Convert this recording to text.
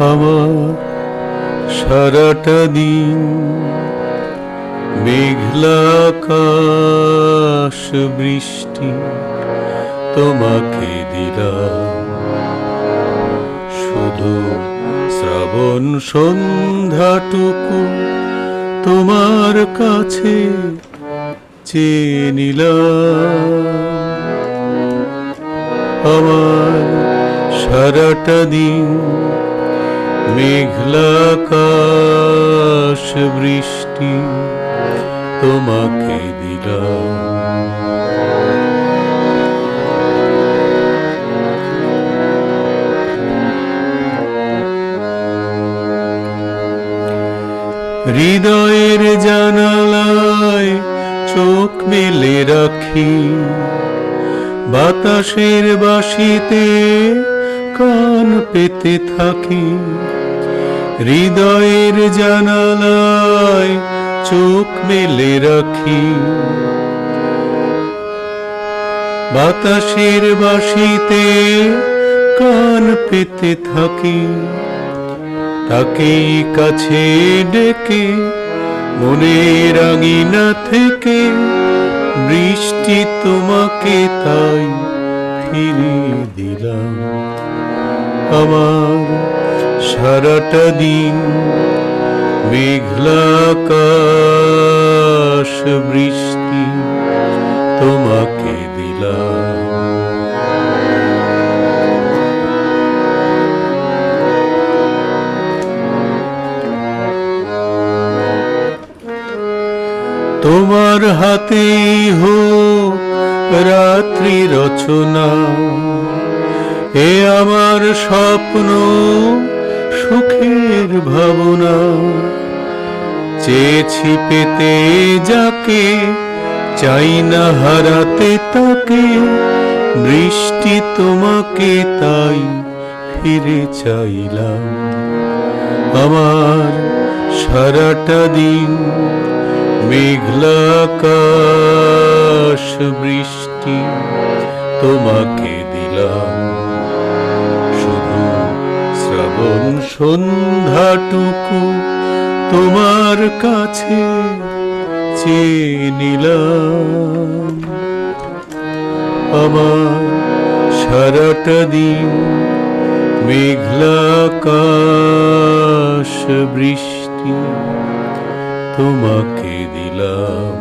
আমার সারাটা দিন মেঘলা আকাশ বৃষ্টি তোমাকে দিলাম, শুধু শ্রাবণ সন্ধ্যাটুকু তোমার কাছে চেয়ে নিলাম। আমার সারাটা দিন মেঘলা আকাশ বৃষ্টি তোমাকে দিলাম। হৃদয়ের জানালায় চোখ মেলে রাখি, বাতাসের বাঁশিতে কান পেতে থাকি। হৃদয়ের জানালায় চোখ মেলে রাখি, বাতাসের বাঁশিতে কান পেতে থাকি। তাকেই কাছে ডেকে মনের আঙিনা থেকে বৃষ্টি তোমাকে তাই ফিরিয়ে দিলাম। আমার সারাটা দিন মেঘলা আকাশ বৃষ্টি তোমাকে দিলাম। তোমার হাতেই হোক রাত্রি রচনা, এ আমার স্বপ্ন সুখের ভাবনা। চেয়েছি পেতে যাকে, চাই না হারাতে তাকে, বৃষ্টি তোমাকে তাই ফিরে চাইলাম। আমার সারাটা দিন মেঘলা আকাশ বৃষ্টি তোমাকে দিলাম, শুধু শ্রাবণ সন্ধ্যাটুকু তোমার কাছে চেয়ে নিলাম। আমার সারাটা দিন মেঘলা আকাশ বৃষ্টি তোমাকে দিলাম।